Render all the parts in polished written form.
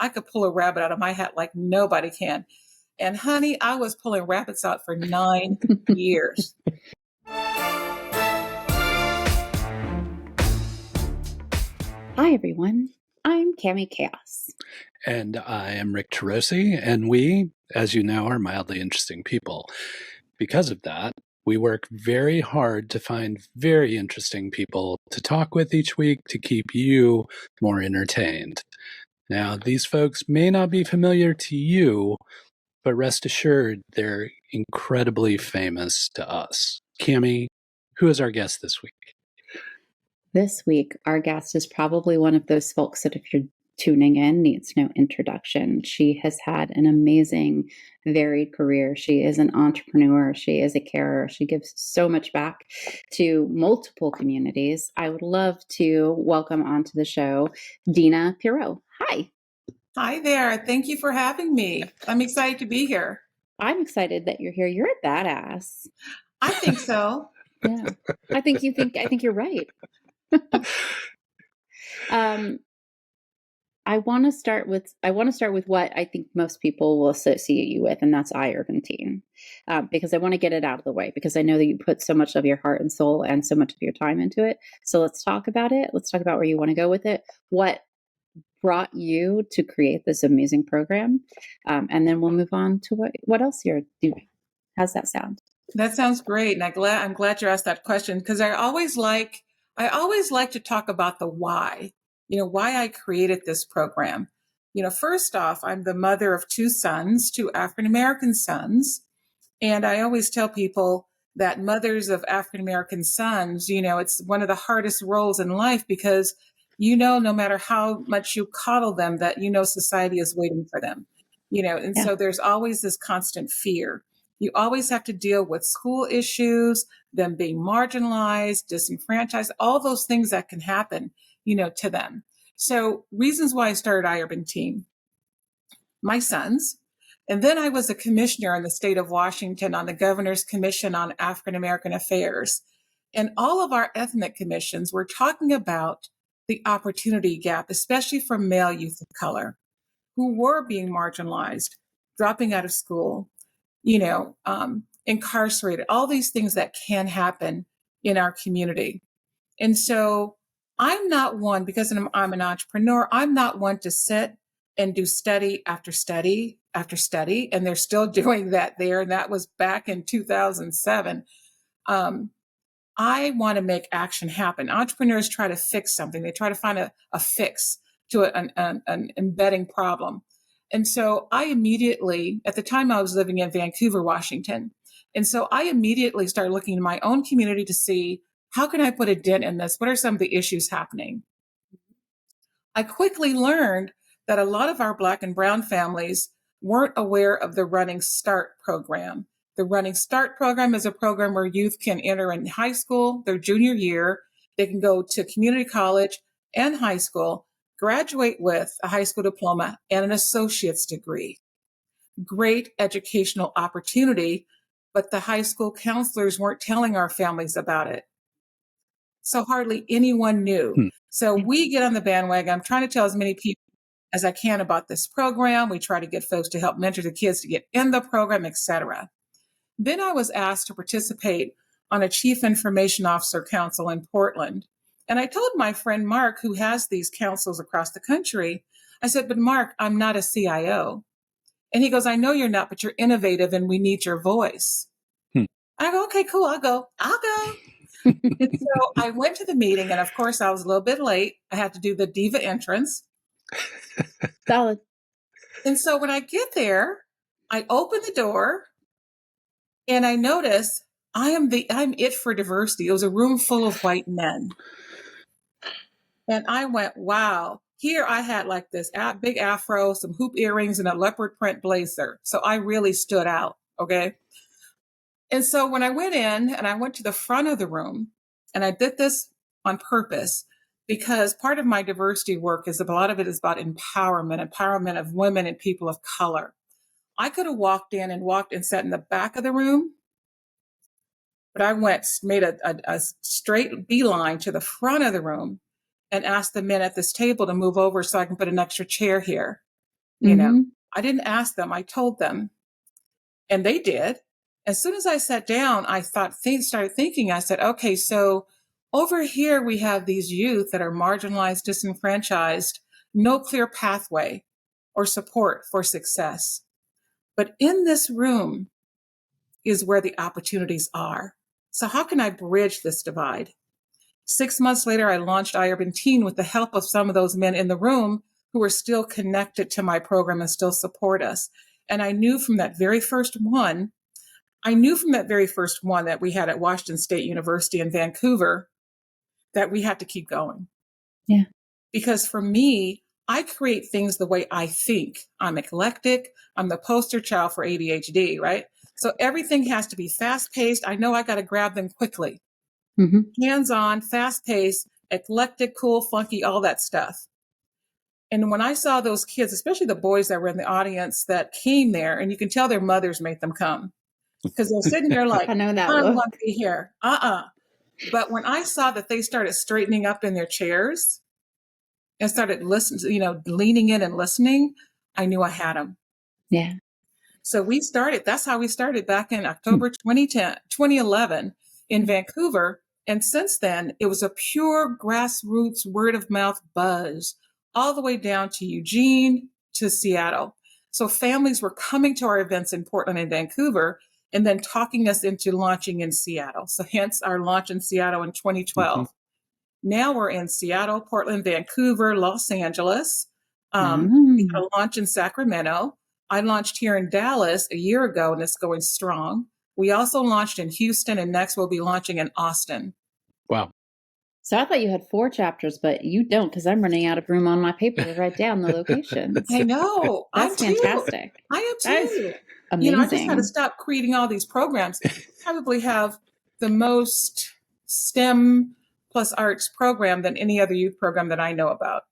I could pull a rabbit out of my hat like nobody can. And honey, I was pulling rabbits out for 9 years. Hi, everyone. I'm Cami Kaos. And I am Rick Turoczy, and we, as you know, are mildly interesting people. Because of that, we work very hard to find very interesting people to talk with each week to keep you more entertained. Now, these folks may not be familiar to you, but rest assured they're incredibly famous to us. Cami, who is our guest this week? This week, our guest is probably one of those folks that if you're tuning in, needs no introduction. She has had an amazing, varied career. She is an entrepreneur. She is a carer. She gives so much back to multiple communities. I would love to welcome onto the show, Deena Pierott. Hi. Hi there. Thank you for having me. I'm excited to be here. I'm excited that you're here. You're a badass. I think so. Yeah. I think you're right. I want to start with what I think most people will associate you with, and that's iUrbanteen, because I want to get it out of the way, because I know that you put so much of your heart and soul and so much of your time into it. So let's talk about it. Let's talk about where you want to go with it. What brought you to create this amazing program? And then we'll move on to what else you're doing. How's that sound? That sounds great. And I'm glad you asked that question, because I always like to talk about the why. Why I created this program. First off, I'm the mother of 2 sons, 2 African-American sons. And I always tell people that mothers of African-American sons, it's one of the hardest roles in life, because, no matter how much you coddle them, that, society is waiting for them, and So there's always this constant fear. You always have to deal with school issues, them being marginalized, disenfranchised, all those things that can happen, to them. So reasons why I started iUrbanteen. My sons, and then I was a commissioner in the state of Washington on the Governor's Commission on African American Affairs. And all of our ethnic commissions were talking about the opportunity gap, especially for male youth of color who were being marginalized, dropping out of school, incarcerated, all these things that can happen in our community. And so I'm not one, because I'm an entrepreneur, I'm not one to sit and do study after study after study. And they're still doing that there. And that was back in 2007. I want to make action happen. Entrepreneurs try to fix something. They try to find a fix to an embedding problem. And so I immediately, at the time I was living in Vancouver, Washington. And so I immediately started looking in my own community to see, how can I put a dent in this? What are some of the issues happening? I quickly learned that a lot of our Black and Brown families weren't aware of the Running Start program. The Running Start program is a program where youth can enter in high school, their junior year. They can go to community college and high school, graduate with a high school diploma and an associate's degree. Great educational opportunity, but the high school counselors weren't telling our families about it. So hardly anyone knew. So we get on the bandwagon. I'm trying to tell as many people as I can about this program. We try to get folks to help mentor the kids to get in the program, etc. Then I was asked to participate on a Chief Information Officer Council in Portland. And I told my friend Mark, who has these councils across the country, I said, but Mark, I'm not a CIO. And he goes, I know you're not, but you're innovative and we need your voice. I go, okay, cool, I'll go. And so I went to the meeting, and of course I was a little bit late. I had to do the diva entrance. Solid. And so when I get there, I open the door and I notice I'm it for diversity. It was a room full of white men. And I went, wow. Here I had like this big afro, some hoop earrings, and a leopard print blazer. So I really stood out. Okay. And so when I went in and I went to the front of the room, and I did this on purpose, because part of my diversity work is a lot of it is about empowerment of women and people of color. I could have walked in and sat in the back of the room, but I made a straight beeline to the front of the room and asked the men at this table to move over so I can put an extra chair here. You know, I didn't ask them. I told them, and they did. As soon as I sat down, I started thinking, I said, okay, so over here, we have these youth that are marginalized, disenfranchised, no clear pathway or support for success. But in this room is where the opportunities are. So how can I bridge this divide? 6 months later, I launched iUrbanteen with the help of some of those men in the room who are still connected to my program and still support us. And I knew from that very first one that we had at Washington State University in Vancouver that we had to keep going. Yeah. Because for me, I create things the way I think. I'm eclectic. I'm the poster child for ADHD, right? So everything has to be fast paced. I know I got to grab them quickly. Hands on, fast paced, eclectic, cool, funky, all that stuff. And when I saw those kids, especially the boys that were in the audience that came there, and you can tell their mothers made them come because they're sitting there like, I know that I look. want to be here. But when I saw that they started straightening up in their chairs and started listening, leaning in and listening, I knew I had them. Yeah. So that's how we started back in October 2011 in Vancouver. And since then, it was a pure grassroots word of mouth buzz all the way down to Eugene to Seattle. So families were coming to our events in Portland and Vancouver and then talking us into launching in Seattle. So hence our launch in Seattle in 2012. Now we're in Seattle, Portland, Vancouver, Los Angeles. We had a launch in Sacramento. I launched here in Dallas a year ago, and it's going strong. We also launched in Houston, and next we'll be launching in Austin. Wow. So I thought you had 4 chapters, but you don't, because I'm running out of room on my paper to write down the locations. I know. That's fantastic. I am too. Amazing. I just had to stop creating all these programs. Probably have the most STEM plus arts program than any other youth program that I know about.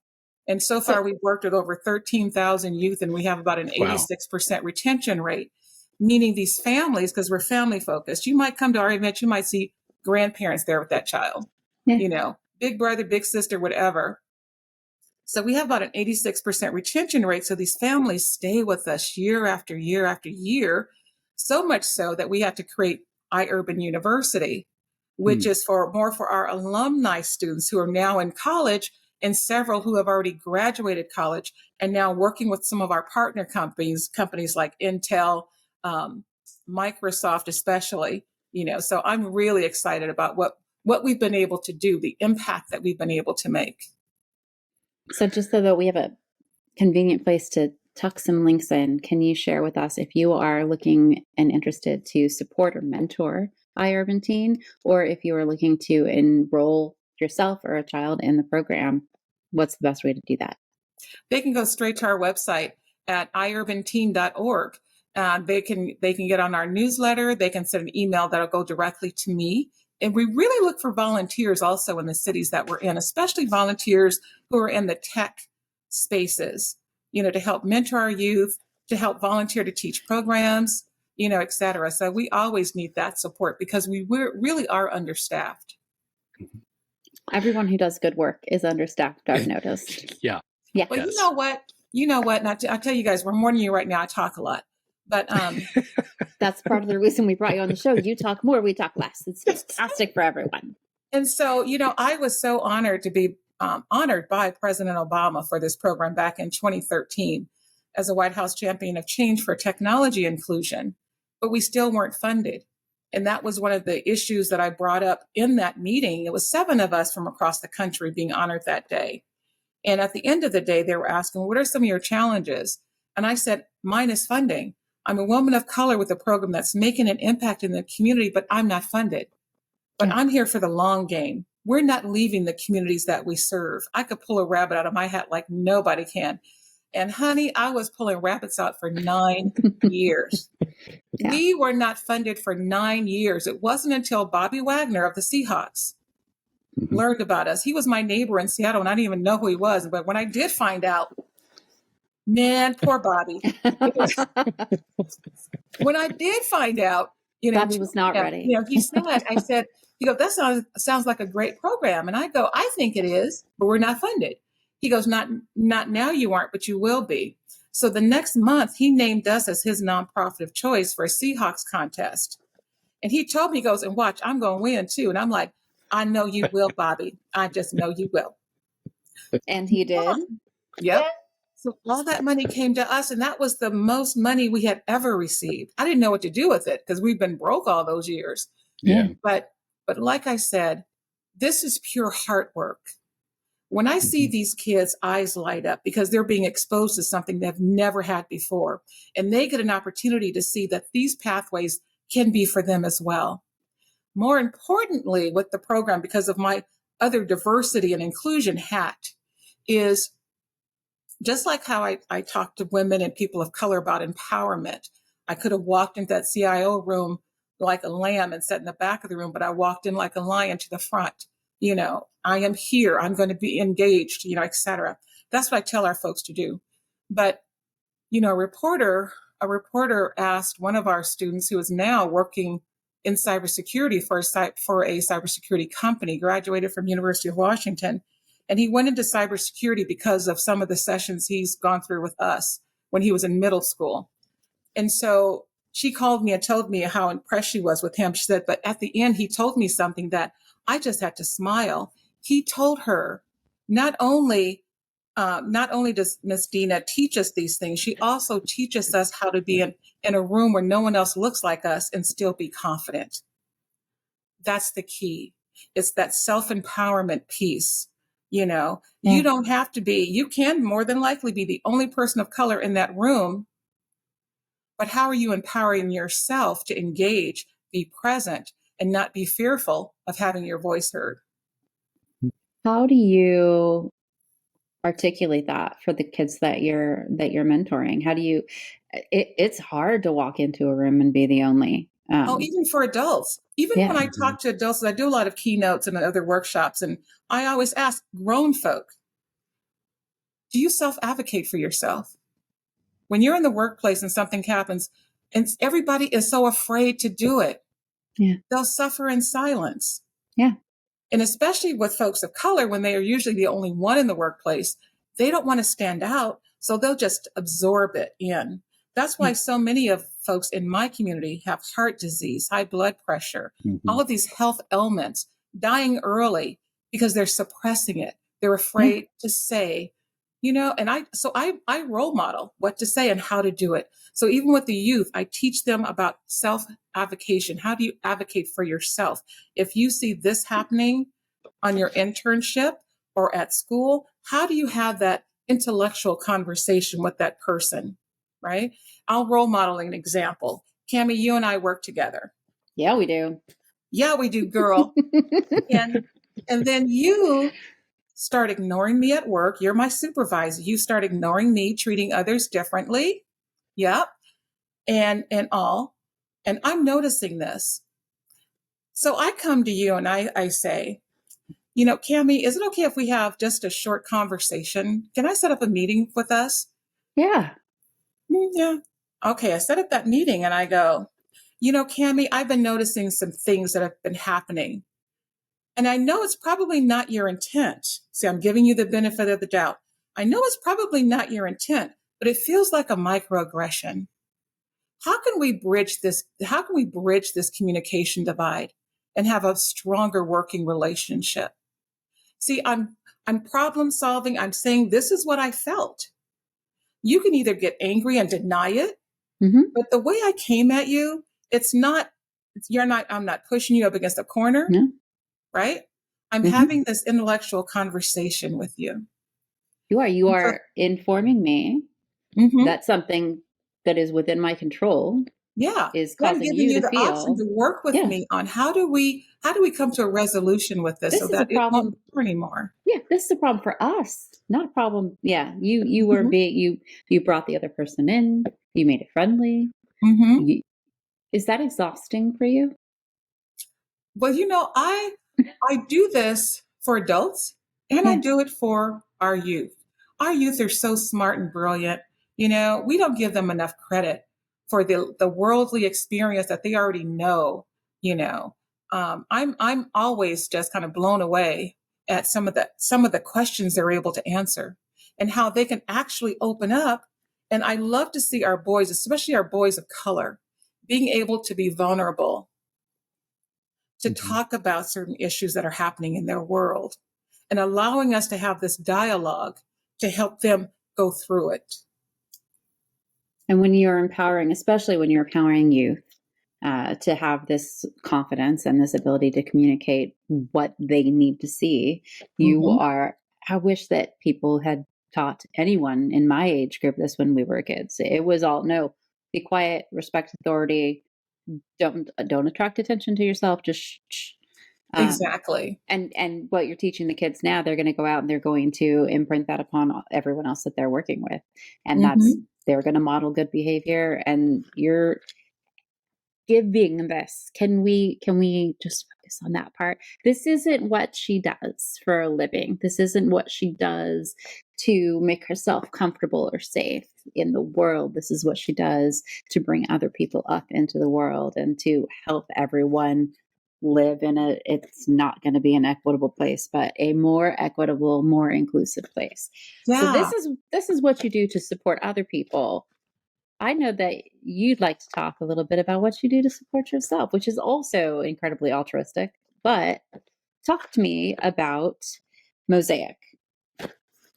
And so far, we've worked with over 13,000 youth, and we have about an 86% retention rate, meaning these families, because we're family focused, you might come to our event, you might see grandparents there with that child, big brother, big sister, whatever. So we have about an 86% retention rate. So these families stay with us year after year after year, so much so that we had to create iUrban University, which is more for our alumni students who are now in college, and several who have already graduated college and now working with some of our partner companies like Intel, Microsoft, especially, so I'm really excited about what we've been able to do, the impact that we've been able to make. So just so that we have a convenient place to tuck some links in, can you share with us if you are looking and interested to support or mentor iUrbanteen, or if you are looking to enroll yourself or a child in the program, what's the best way to do that? They can go straight to our website at iUrbanteen.org. They can get on our newsletter. They can send an email that'll go directly to me. And we really look for volunteers also in the cities that we're in, especially volunteers who are in the tech spaces, to help mentor our youth, to help volunteer to teach programs, et cetera. So we always need that support because we really are understaffed. Everyone who does good work is understaffed, I've noticed. Yeah. Well, yes. You know what? And I'll tell you guys, we're mourning you right now. I talk a lot. But that's part of the reason we brought you on the show. You talk more, we talk less. It's fantastic for everyone. And so, I was so honored to be honored by President Obama for this program back in 2013 as a White House champion of change for technology inclusion, but we still weren't funded. And that was one of the issues that I brought up in that meeting. It was 7 of us from across the country being honored that day. And at the end of the day, they were asking, what are some of your challenges? And I said, mine is funding. I'm a woman of color with a program that's making an impact in the community, but I'm not funded. But I'm here for the long game. We're not leaving the communities that we serve. I could pull a rabbit out of my hat like nobody can. And honey, I was pulling rabbits out for 9 years. Yeah. We were not funded for 9 years. It wasn't until Bobby Wagner of the Seahawks learned about us. He was my neighbor in Seattle, and I didn't even know who he was. But when I did find out, man, poor Bobby. When I did find out, Bobby was not ready. He said, that sounds like a great program. And I go, I think it is, but we're not funded. He goes, not now you aren't, but you will be. So the next month, he named us as his nonprofit of choice for a Seahawks contest. And he told me, he goes, and watch, I'm going to win too. And I'm like, I know you will, Bobby. I just know you will. And he did. Yep. So all that money came to us, and that was the most money we had ever received. I didn't know what to do with it because we've been broke all those years. Yeah. But like I said, this is pure heart work. When I see these kids' eyes light up because they're being exposed to something they've never had before, and they get an opportunity to see that these pathways can be for them as well. More importantly, with the program, because of my other diversity and inclusion hat, is just like how I talk to women and people of color about empowerment. I could have walked into that CIO room like a lamb and sat in the back of the room, but I walked in like a lion to the front. I am here. I'm going to be engaged, et cetera. That's what I tell our folks to do. But, a reporter asked one of our students who is now working in cybersecurity for a cybersecurity company, graduated from University of Washington. And he went into cybersecurity because of some of the sessions he's gone through with us when he was in middle school. And so she called me and told me how impressed she was with him. She said, but at the end, he told me something that I just had to smile. He told her, not only does Miss Deena teach us these things, she also teaches us how to be in a room where no one else looks like us and still be confident. That's the key. It's that self-empowerment piece. You don't have to be, you can more than likely be the only person of color in that room, but how are you empowering yourself to engage, be present, and not be fearful of having your voice heard? How do you articulate that for the kids that you're mentoring? How do you, it's hard to walk into a room and be the only. Even for adults, when I talk to adults, I do a lot of keynotes and other workshops, and I always ask grown folk, do you self-advocate for yourself? When you're in the workplace and something happens and everybody is so afraid to do it, they'll suffer in silence. Yeah. And especially with folks of color, when they are usually the only one in the workplace, they don't want to stand out. So they'll just absorb it in. That's why so many of folks in my community have heart disease, high blood pressure, all of these health ailments, dying early because they're suppressing it. They're afraid to say, and I role model what to say and how to do it. So even with the youth, I teach them about self-advocation. How do you advocate for yourself? If you see this happening on your internship or at school, how do you have that intellectual conversation with that person, right? I'll role model an example. Cami, you and I work together. Yeah, we do. Yeah, we do, girl. and then you start ignoring me at work. You're my supervisor. You start ignoring me, treating others differently. Yep. And all. And I'm noticing this. So I come to you and I say, Cami, is it okay if we have just a short conversation? Can I set up a meeting with us? Yeah. Yeah. Okay. I set up that meeting and I go, Cami, I've been noticing some things that have been happening. And I know it's probably not your intent. See, I'm giving you the benefit of the doubt. I know it's probably not your intent, but it feels like a microaggression. How can we bridge this? How can we bridge this communication divide and have a stronger working relationship? See, I'm problem solving. I'm saying this is what I felt. You can either get angry and deny it, but the way I came at you, I'm not pushing you up against a corner. No. Right? I'm having this intellectual conversation with you. You are informing me that something that is within my control is causing you to feel option to work with me on how do we come to a resolution with this so that it won't occur anymore. Yeah, this is a problem for us, not a problem. Yeah, you were you brought the other person in, you made it friendly. Is that exhausting for you? Well, I do this for adults and I do it for our youth. Our youth are so smart and brilliant. We don't give them enough credit for the worldly experience that they already know. I'm always just kind of blown away at some of the questions they're able to answer and how they can actually open up And I love to see our boys, especially our boys of color, being able to be vulnerable, to talk about certain issues that are happening in their world, and allowing us to have this dialogue to help them go through it. And when you're empowering, especially when you're empowering youth, to have this confidence and this ability to communicate what they need to see, you are, I wish that people had taught anyone in my age group this when we were kids. It was all, no, be quiet, respect authority, don't attract attention to yourself, just shh. Exactly. And what you're teaching the kids now, they're going to go out and they're going to imprint that upon everyone else that they're working with. And they're going to model good behavior, and you're giving this. Can we just focus on that part? This isn't what she does for a living. This isn't what she does to make herself comfortable or safe in the world. This is what she does to bring other people up into the world and to help everyone live in it's not going to be an equitable place, but a more equitable, more inclusive place. Yeah. So this is what you do to support other people. I know that you'd like to talk a little bit about what you do to support yourself, which is also incredibly altruistic, but talk to me about MOSIAC.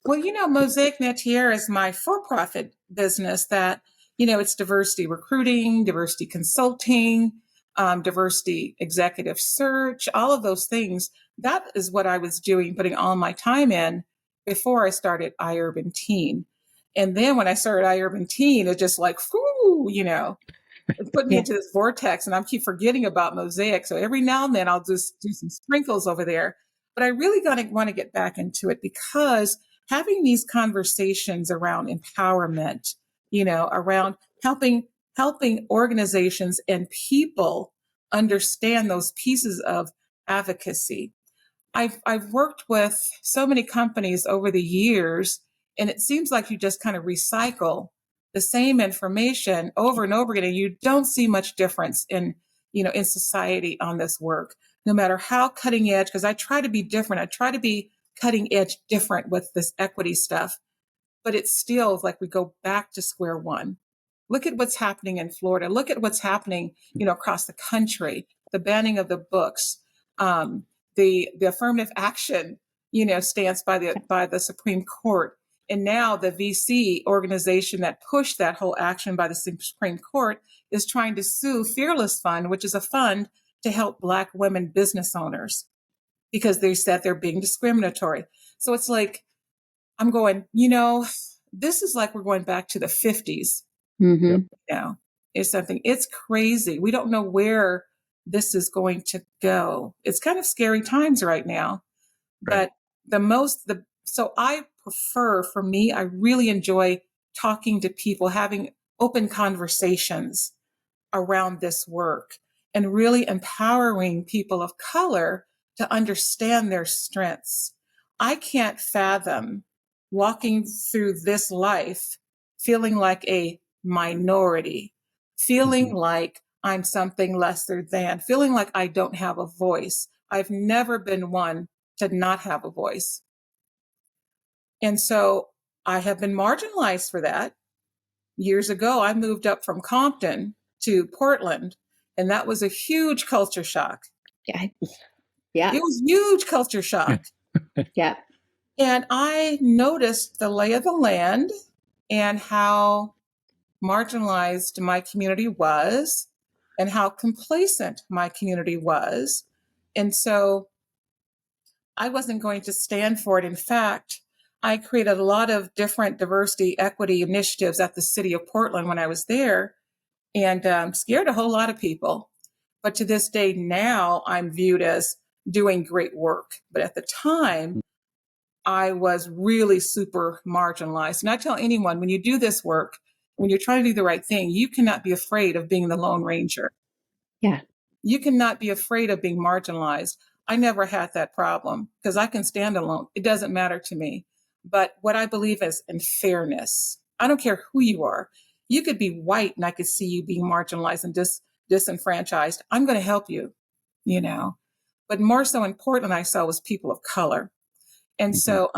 Well, MOSIAC METIER is my for-profit business that, it's diversity recruiting, diversity consulting, diversity executive search, all of those things. That is what I was doing, putting all my time in before I started iUrbanteen. And then when I started iUrbanteen, it's just like, whoo, it put me into this vortex, and I keep forgetting about MOSIAC. So every now and then I'll just do some sprinkles over there. But I really want to get back into it, because having these conversations around empowerment, around helping organizations and people understand those pieces of advocacy. I've worked with so many companies over the years, and it seems like you just kind of recycle the same information over and over again, and you don't see much difference in society on this work, no matter how cutting edge, because I try to be different. I try to be cutting edge different with this equity stuff, but it's still like we go back to square one. Look at what's happening in Florida. Look at what's happening, across the country, the banning of the books, the affirmative action, stance by the Supreme Court. And now the VC organization that pushed that whole action by the Supreme Court is trying to sue Fearless Fund, which is a fund to help Black women business owners, because they said they're being discriminatory. So it's like, I'm going, this is like we're going back to the 50s. It's crazy. We don't know where this is going to go. It's kind of scary times right now. Right. But so I prefer, for me, I really enjoy talking to people, having open conversations around this work, and really empowering people of color to understand their strengths. I can't fathom walking through this life feeling like a minority, feeling like I'm something lesser than, feeling like I don't have a voice. I've never been one to not have a voice. And so I have been marginalized for that. Years ago, I moved up from Compton to Portland, and that was a huge culture shock. Yeah. It was huge culture shock. Yeah. And I noticed the lay of the land and how marginalized my community was and how complacent my community was. And so I wasn't going to stand for it. In fact, I created a lot of different diversity, equity initiatives at the city of Portland when I was there, and scared a whole lot of people. But to this day now, I'm viewed as doing great work. But at the time, I was really super marginalized. And I tell anyone, when you do this work, when you're trying to do the right thing, you cannot be afraid of being the Lone Ranger. Yeah. You cannot be afraid of being marginalized. I never had that problem because I can stand alone. It doesn't matter to me. But what I believe is in fairness. I don't care who you are. You could be white and I could see you being marginalized and disenfranchised. I'm going to help you, But more so important I saw was people of color. And so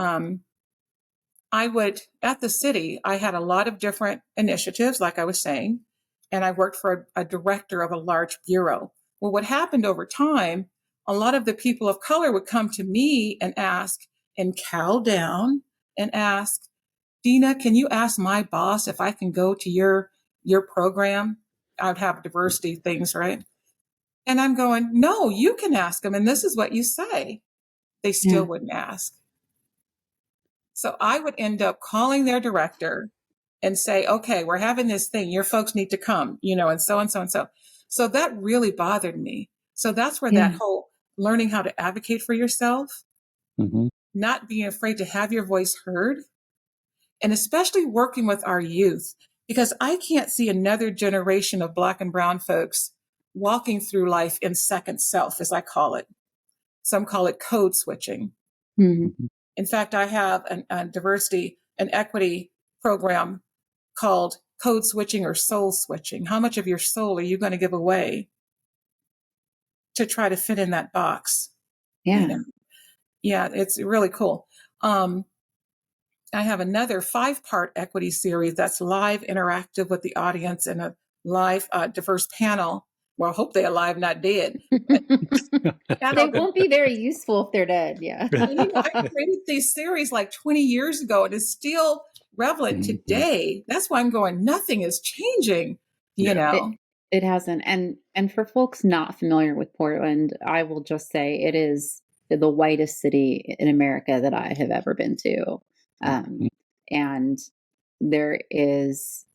at the city, I had a lot of different initiatives, like I was saying, and I worked for a director of a large bureau. Well, what happened over time, a lot of the people of color would come to me and ask and cow down and ask, Deena, can you ask my boss if I can go to your program? I'd have diversity things, right? And I'm going, no, you can ask them. And this is what you say. They still wouldn't ask. So I would end up calling their director and say, okay, we're having this thing. Your folks need to come, and so and so and so. So that really bothered me. So that's where that whole learning how to advocate for yourself, not being afraid to have your voice heard, and especially working with our youth, because I can't see another generation of Black and brown folks walking through life in second self, as I call it. Some call it code switching. In fact, I have a diversity and equity program called code switching or soul switching. How much of your soul are you going to give away to try to fit in that box? Yeah. Yeah, it's really cool. I have another 5-part equity series that's live interactive with the audience and a live diverse panel. Well, I hope they're alive, not dead. They won't be very useful if they're dead. Yeah. I created these series like 20 years ago, and it's still relevant today. That's why I'm going, nothing is changing, It hasn't. And for folks not familiar with Portland, I will just say it is the whitest city in America that I have ever been to. And there is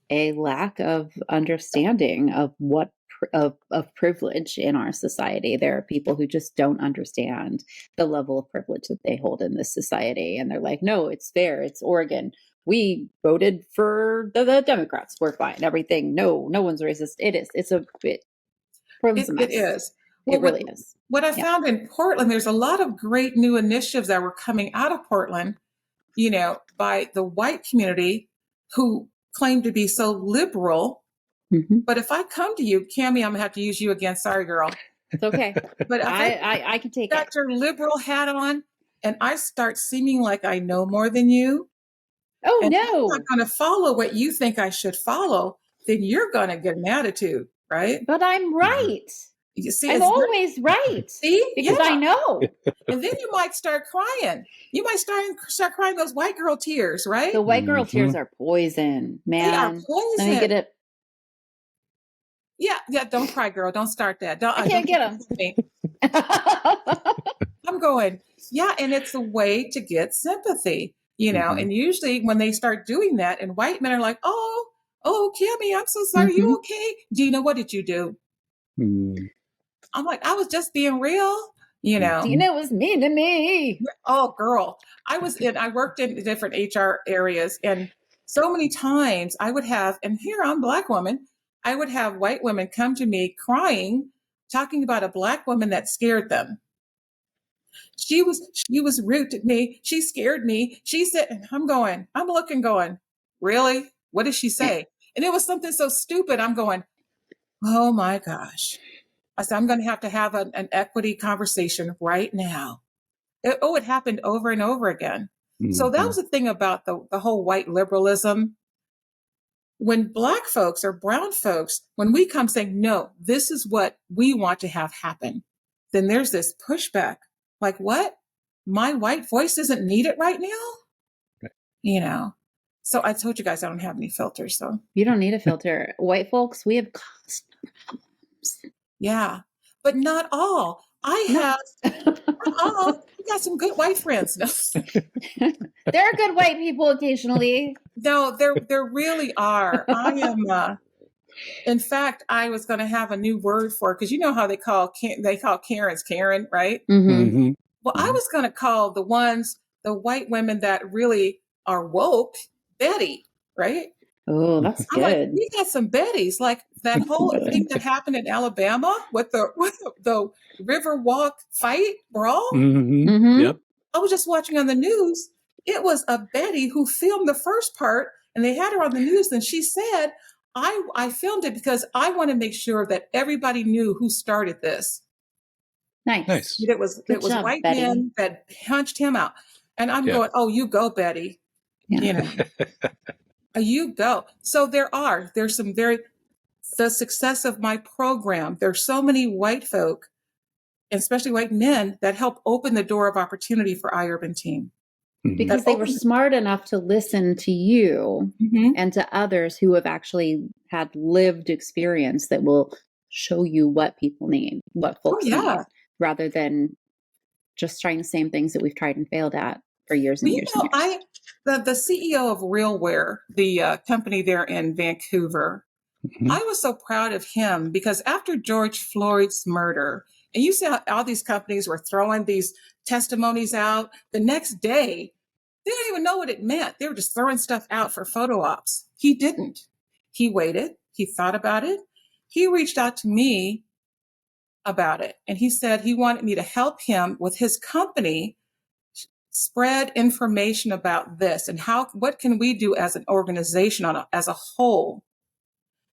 a lack of understanding of what of privilege in our society. There are people who just don't understand the level of privilege that they hold in this society. And they're like, no, it's fair. It's Oregon. We voted for the Democrats. We're fine. Everything. No one's racist. It is. It's a bit. It is. It really is. What I found in Portland, there's a lot of great new initiatives that were coming out of Portland, by the white community who claim to be so liberal. But if I come to you, Cami, I'm going to have to use you again. Sorry, girl. It's okay. But I can take it. Got your liberal hat on and I start seeming like I know more than you. Oh, and no. I'm not going to follow what you think I should follow. Then you're going to get an attitude, right? But I'm right. You see, I'm always right. See? Because I know. And then you might start crying. You might start crying those white girl tears, right? The white girl tears are poison, man. They are poison. Let me get it. Yeah. Don't cry, girl. Don't start that. I can't get them. I'm going, yeah. And it's a way to get sympathy, and usually when they start doing that and white men are like, oh, Cami, I'm so sorry. You okay? Deena, what did you do? I'm like, I was just being real, Deena was mean to me. Oh, girl. I worked in different HR areas, and so many times I would have, and here I'm a Black woman, I would have white women come to me crying, talking about a Black woman that scared them. She was rude to me. She scared me. She said, I'm looking going, really? What did she say? And it was something so stupid. I'm going, oh my gosh. I said, I'm going to have an equity conversation right now. It happened over and over again. So that was the thing about the whole white liberalism. When Black folks or brown folks, when we come saying, no, this is what we want to have happen, then there's this pushback. Like, what? My white voice isn't needed right now? Right. So I told you guys I don't have any filters. So you don't need a filter. White folks, we have problems. Yeah, but not all. I have, we got some good white friends. There are good white people occasionally. No, there really are. I am, in fact, I was going to have a new word for it, because you know how they call Karens Karen, right? Well, I was going to call the white women that really are woke, Betty, right? Oh, that's good. Like, we got some Bettys, like that whole thing that happened in Alabama with the Riverwalk fight brawl. Yep. I was just watching on the news. It was a Betty who filmed the first part, and they had her on the news, and she said, I filmed it because I want to make sure that everybody knew who started this. Nice. It was job, white Betty. men that punched him out. And I'm Yeah. going, oh, you go, Betty. Yeah. You know, you go. So there's some the success of my program. There's so many white folk, especially white men, that help open the door of opportunity for iUrbanteen. Because they were smart enough to listen to you and to others who have actually had lived experience that will show you what people need, what folks need, rather than just trying the same things that we've tried and failed at for years and years and years. The CEO of RealWear, the company there in Vancouver, I was so proud of him because after George Floyd's murder, and you see how all these companies were throwing these testimonies out, the next day, they didn't even know what it meant. They were just throwing stuff out for photo ops. He didn't. He waited. He thought about it. He reached out to me about it. And he said he wanted me to help him with his company spread information about this and what can we do as an organization as a whole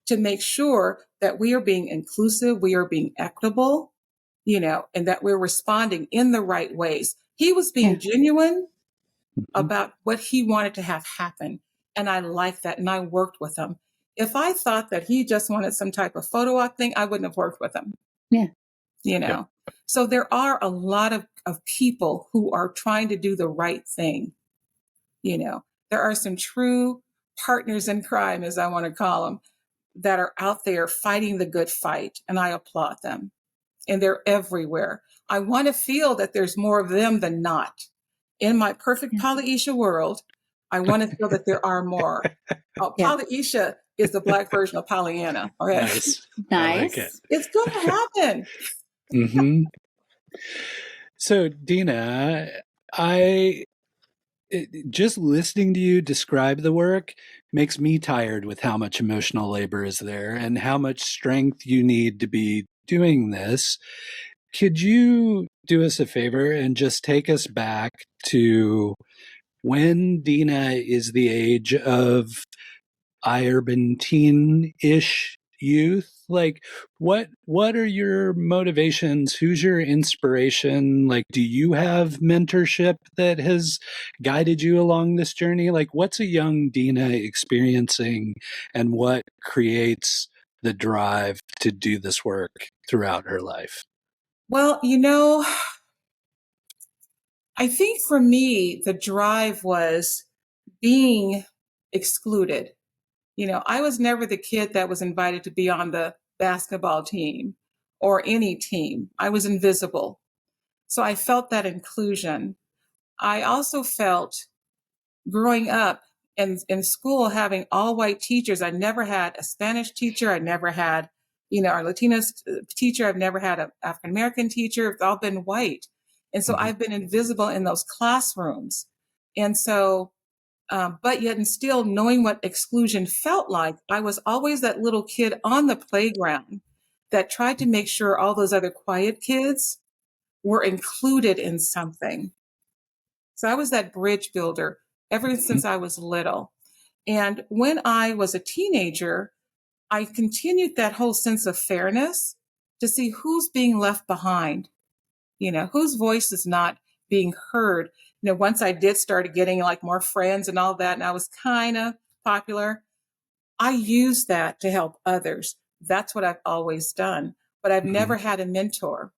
to make sure that we are being inclusive, we are being equitable, and that we're responding in the right ways. He was being genuine about what he wanted to have happen. And I liked that. And I worked with him. If I thought that he just wanted some type of photo op thing, I wouldn't have worked with him. Yeah. So there are a lot of people who are trying to do the right thing. There are some true partners in crime, as I want to call them, that are out there fighting the good fight. And I applaud them. And they're everywhere. I want to feel that there's more of them than not. In my perfect Polyisha world, I want to feel that there are more. Polyisha is the Black version of Pollyanna. Okay? Nice. I like it. It's going to happen. So, Deena, just listening to you describe the work makes me tired with how much emotional labor is there and how much strength you need to be doing this. Could you do us a favor and just take us back to when Deena is the age of iUrbanteen-ish youth? Like, what are your motivations? Who's your inspiration? Like, do you have mentorship that has guided you along this journey? Like, what's a young Deena experiencing, and what creates the drive to do this work throughout her life? Well, I think for me, the drive was being excluded. I was never the kid that was invited to be on the basketball team or any team. I was invisible. So I felt that inclusion. I also felt growing up in school having all white teachers. I never had a Spanish teacher. I never had, our Latino teacher. I've never had an African American teacher. It's all been white. And so I've been invisible in those classrooms. And so, but yet and still knowing what exclusion felt like, I was always that little kid on the playground that tried to make sure all those other quiet kids were included in something. So I was that bridge builder ever since I was little. And when I was a teenager, I continued that whole sense of fairness to see who's being left behind, whose voice is not being heard. Once I did start getting like more friends and all that, and I was kind of popular, I used that to help others. That's what I've always done. But I've never had a mentor.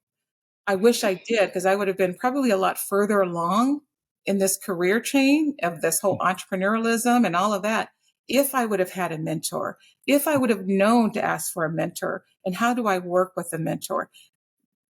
I wish I did, because I would have been probably a lot further along in this career chain of this whole entrepreneurialism and all of that, if I would have had a mentor, if I would have known to ask for a mentor, and how do I work with a mentor?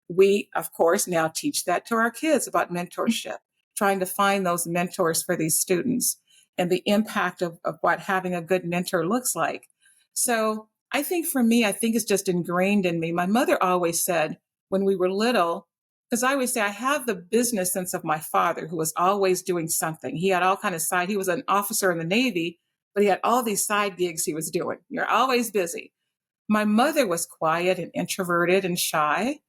We, of course, now teach that to our kids about mentorship, trying to find those mentors for these students and the impact of what having a good mentor looks like. So I think for me, it's just ingrained in me. My mother always said when we were little, because I always say I have the business sense of my father, who was always doing something. He had all kind of he was an officer in the Navy, but he had all these side gigs he was doing. You're always busy. My mother was quiet and introverted and shy,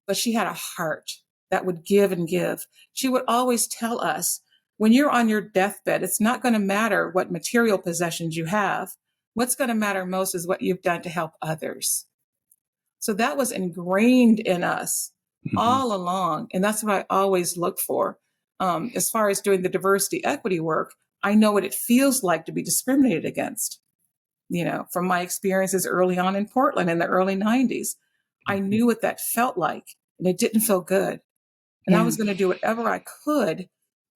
but she had a heart that would give and give. She would always tell us, when you're on your deathbed, it's not going to matter what material possessions you have. What's going to matter most is what you've done to help others. So that was ingrained in us all along. And that's what I always look for. as far as doing the diversity equity work, I know what it feels like to be discriminated against. From my experiences early on in Portland in the early 90s, I knew what that felt like, and it didn't feel good. And I was going to do whatever I could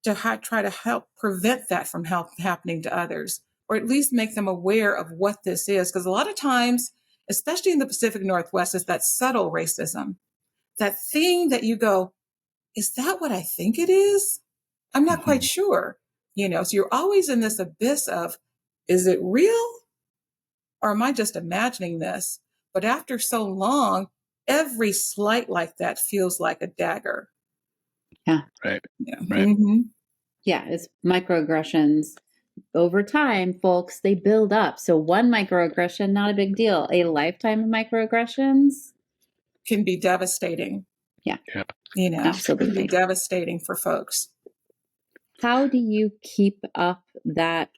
to try to help prevent that from happening to others, or at least make them aware of what this is. Because a lot of times, especially in the Pacific Northwest, is that subtle racism, that thing that you go, is that what I think it is? I'm not quite sure. So you're always in this abyss of, is it real? Or am I just imagining this? But after so long, every slight like that feels like a dagger. Yeah. Right. Yeah. Right. Mm-hmm. Yeah. It's microaggressions. Over time, folks, they build up. So one microaggression, not a big deal. A lifetime of microaggressions Can be devastating. Yeah. Absolutely. Can be Absolutely. devastating for folks. How do you keep up that?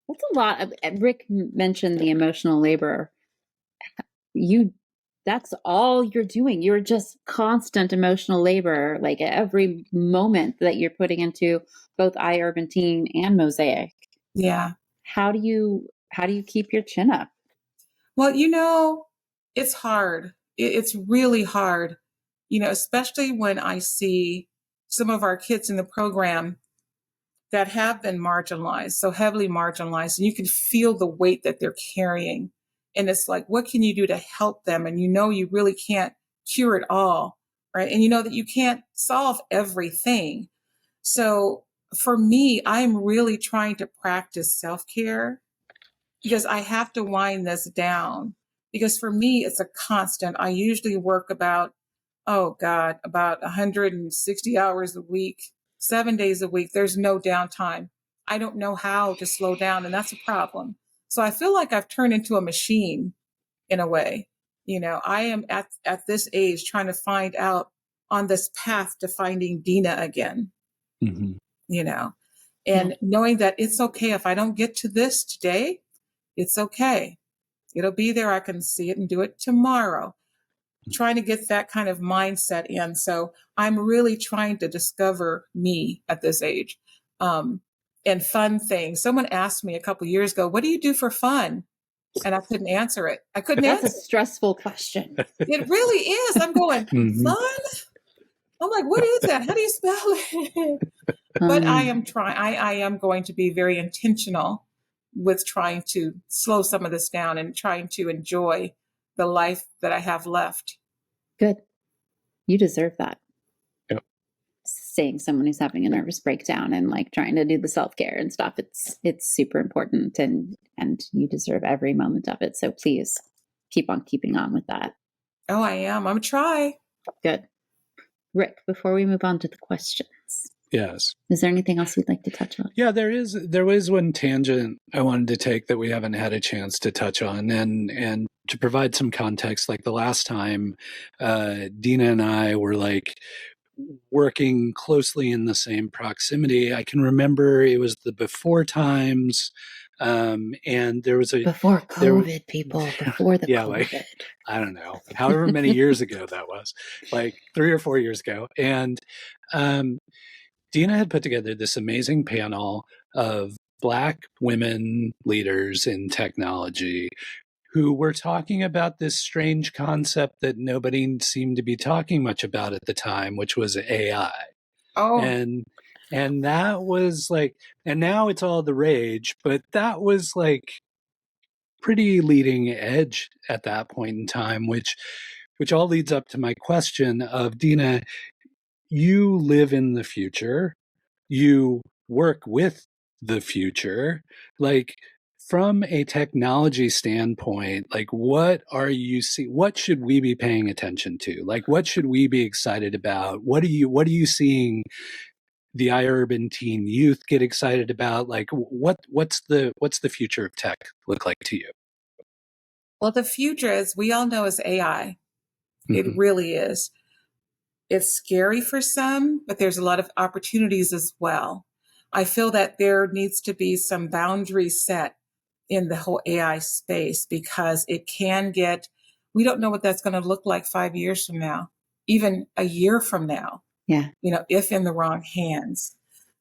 That's a lot. Rick mentioned the emotional labor. That's all you're doing. You're just constant emotional labor, like every moment that you're putting into both iUrbanteen and MOSIAC. Yeah. How do you keep your chin up? Well, it's hard. It's really hard, especially when I see some of our kids in the program that have been marginalized, so heavily marginalized, and you can feel the weight that they're carrying. And it's like, what can you do to help them? And you really can't cure it all, right? And you know that you can't solve everything. So for me, I'm really trying to practice self-care because I have to wind this down. Because for me, it's a constant. I usually work about 160 hours a week, 7 days a week. There's no downtime. I don't know how to slow down, and that's a problem. So I feel like I've turned into a machine in a way. I am at this age trying to find out on this path to finding Deena again, and knowing that it's okay if I don't get to this today, it's okay. It'll be there. I can see it and do it tomorrow. Trying to get that kind of mindset in. So I'm really trying to discover me at this age, and fun things. Someone asked me a couple years ago, what do you do for fun? And I couldn't answer it. That's a stressful question. It really is. I'm going, fun? I'm like, what is that? How do you spell it? But I am trying. I am going to be very intentional with trying to slow some of this down and trying to enjoy the life that I have left. Good. You deserve that. Yep. Saying someone who's having a nervous breakdown and like trying to do the self-care and stuff, it's super important, and you deserve every moment of it. So please keep on keeping on with that. Oh, I am. I'm trying. Good. Rick, before we move on to the questions. Yes. Is there anything else you'd like to touch on? Yeah, there was one tangent I wanted to take that we haven't had a chance to touch on, and to provide some context, like the last time Deena and I were like working closely in the same proximity. I can remember it was the before times, and there was before COVID, people, before the COVID. Like, I don't know, however many years ago that was, like 3 or 4 years ago, and Deena had put together this amazing panel of Black women leaders in technology who were talking about this strange concept that nobody seemed to be talking much about at the time, which was AI. Oh. And that was like, and now it's all the rage, but that was like pretty leading edge at that point in time, which all leads up to my question of, Deena, you live in the future, you work with the future, like from a technology standpoint, like what are you what should we be paying attention to? Like what should we be excited about? What are you seeing the iUrbanteen youth get excited about? Like what's the future of tech look like to you? Well, the future, as we all know, is AI. It really is. It's scary for some, but there's a lot of opportunities as well. I feel that there needs to be some boundaries set in the whole AI space because it can we don't know what that's going to look like 5 years from now, even a year from now. Yeah. If in the wrong hands.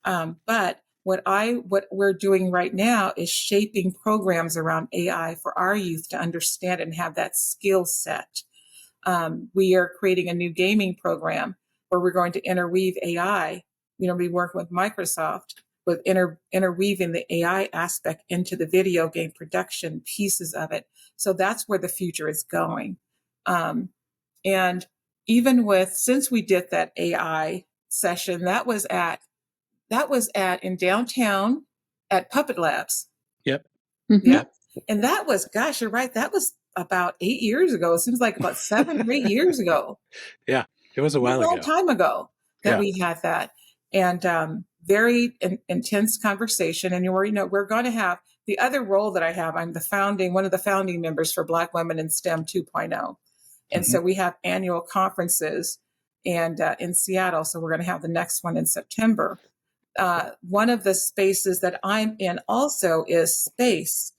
But what we're doing right now is shaping programs around AI for our youth to understand and have that skill set. We are creating a new gaming program where we're going to interweave AI. We work with Microsoft with interweaving the AI aspect into the video game production pieces of it. So that's where the future is going. And even since we did that AI session, that was in downtown at Puppet Labs. Yep. Mm-hmm. Yep. And that was, gosh, you're right. That was about 8 years ago. It seems like about 7 or 8 years ago. Yeah. It was a while ago. A long time ago that we had that. And very intense conversation. And we're going to have the other role that I have. I'm one of the founding members for Black Women in STEM 2.0. And so we have annual conferences and in Seattle. So we're going to have the next one in September. One of the spaces that I'm in also is space.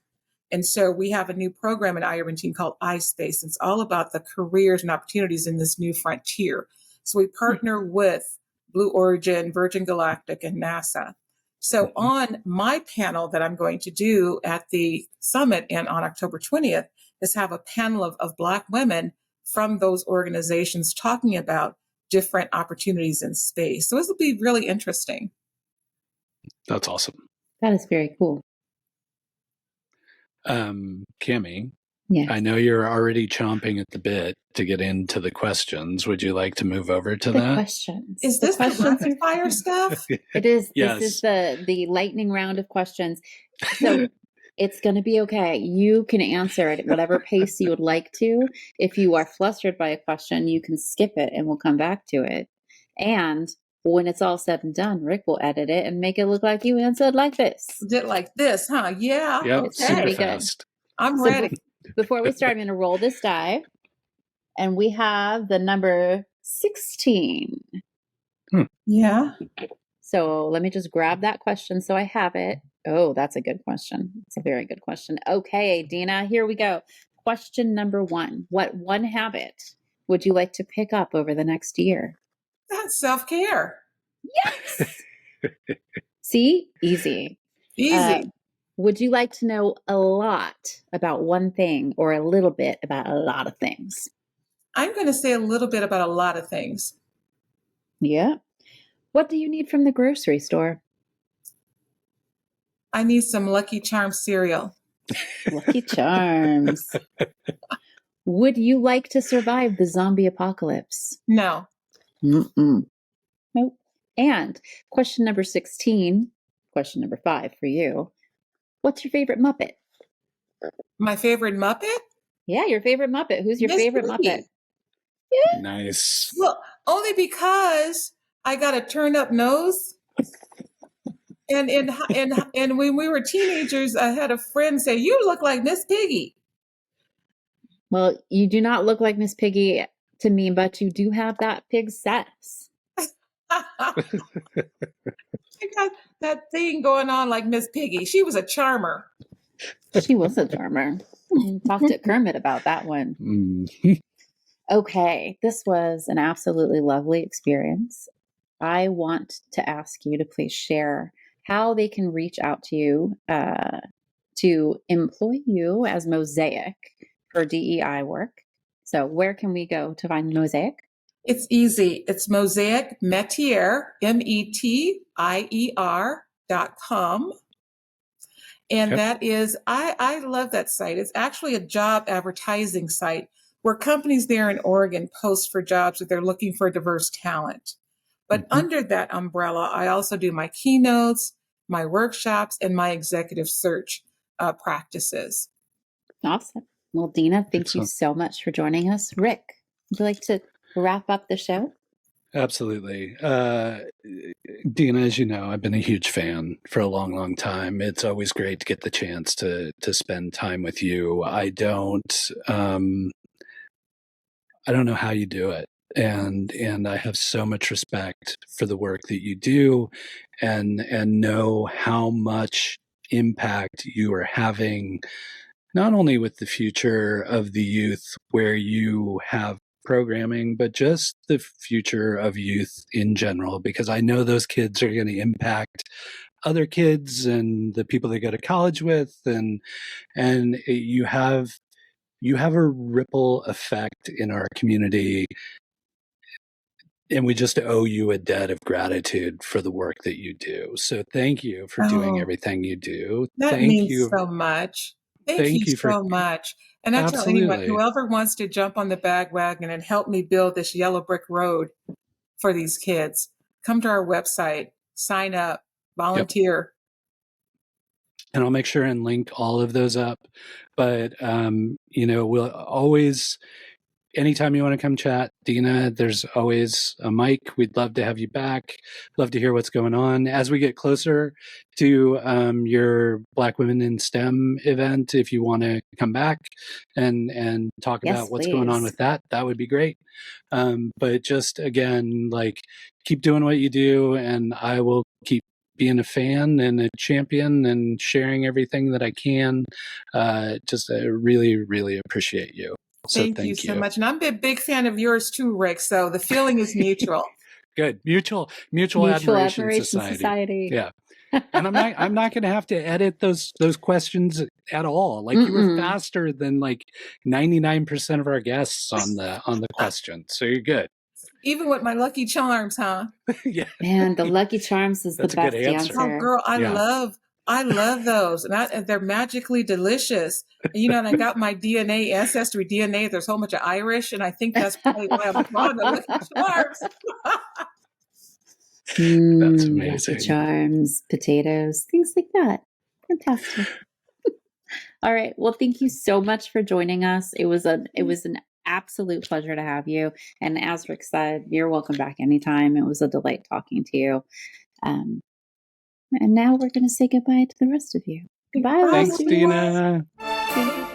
And so we have a new program in iUrbanteen called iSpace. It's all about the careers and opportunities in this new frontier. So we partner with Blue Origin, Virgin Galactic, and NASA. So on my panel that I'm going to do at the summit on October 20th is have a panel of Black women from those organizations talking about different opportunities in space. So this will be really interesting. That's awesome. That is very cool. Cami, yes. I know you're already chomping at the bit to get into the questions. Would you like to move over to that? Questions. Is this the rapid fire stuff? It is. Yes. This is the lightning round of questions. So it's going to be okay. You can answer it at whatever pace you would like to. If you are flustered by a question, you can skip it and we'll come back to it. And when it's all said and done, Rick will edit it and make it look like you answered like this. Did like this, huh? Yeah. Yep, Okay. super fast. I'm ready. Before we start, I'm going to roll this die. And we have the number 16. Yeah. So let me just grab that question so I have it. Oh, that's a good question. It's a very good question. Okay, Deena, here we go. Question number 1. What one habit would you like to pick up over the next year? That's self-care. Yes. See? Easy. Easy. Would you like to know a lot about one thing or a little bit about a lot of things? I'm going to say a little bit about a lot of things. Yeah. What do you need from the grocery store? I need some Lucky Charms cereal. Lucky Charms. Would you like to survive the zombie apocalypse? No. Mm-mm. Nope. And question number 16, question number 5 for you. What's your favorite Muppet? My favorite Muppet? Yeah, your favorite Muppet. Who's your Miss favorite Piggy. Muppet? Yeah. Nice. Well, only because I got a turned up nose. And when we were teenagers, I had a friend say, "You look like Miss Piggy." Well, you do not look like Miss Piggy to me, but you do have that pig sass. I got that thing going on like Miss Piggy. She was a charmer. She was a charmer. Talked to Kermit about that one. Mm. Okay, this was an absolutely lovely experience. I want to ask you to please share how they can reach out to you to employ you as MOSIAC for DEI work. So where can we go to find MOSIAC? It's easy. It's MOSIAC, METIER, METIER.com. And Yep. that is, I love that site. It's actually a job advertising site where companies there in Oregon post for jobs that they're looking for diverse talent. But under that umbrella, I also do my keynotes, my workshops, and my executive search practices. Awesome. Well, Deena, thank you so much for joining us. Rick, would you like to wrap up the show? Absolutely. Deena, as you know, I've been a huge fan for a long, long time. It's always great to get the chance to spend time with you. I don't know how you do it. And I have so much respect for the work that you do and know how much impact you are having, not only with the future of the youth where you have programming, but just the future of youth in general, because I know those kids are going to impact other kids and the people they go to college with, and you have a ripple effect in our community, and we just owe you a debt of gratitude for the work that you do. So thank you for doing everything you do. That Thank means you. so much. Thank you for so much. And I tell anyone, absolutely. whoever wants to jump on the bandwagon and help me build this yellow brick road for these kids, come to our website, sign up, volunteer. And I'll make sure and link all of those up. But, we'll always, anytime you want to come chat, Deena, there's always a mic. We'd love to have you back. Love to hear what's going on. As we get closer to your Black Women in STEM event, if you want to come back and talk about what's going on with that would be great. But just, again, keep doing what you do, and I will keep being a fan and a champion and sharing everything that I can. Just really, really appreciate you. So thank you so much. And I'm a big fan of yours too, Rick. So the feeling is mutual. Good. Mutual Admiration Society. Yeah. And I'm not going to have to edit those questions at all. You were faster than 99% of our guests on the question. So you're good. Even with my Lucky Charms, huh? Yeah. Man, the Lucky Charms is the best answer. Oh, girl, I love those. And they're magically delicious. And, and I got my ancestry DNA. There's a whole bunch of Irish, and I think that's probably why I'm on the Lucky Charms. That's amazing. Lucky Charms, potatoes, things like that. Fantastic. All right. Well, thank you so much for joining us. It was an absolute pleasure to have you. And as Rick said, you're welcome back anytime. It was a delight talking to you. And now we're going to say goodbye to the rest of you. Goodbye. Thanks, Deena. Thank you.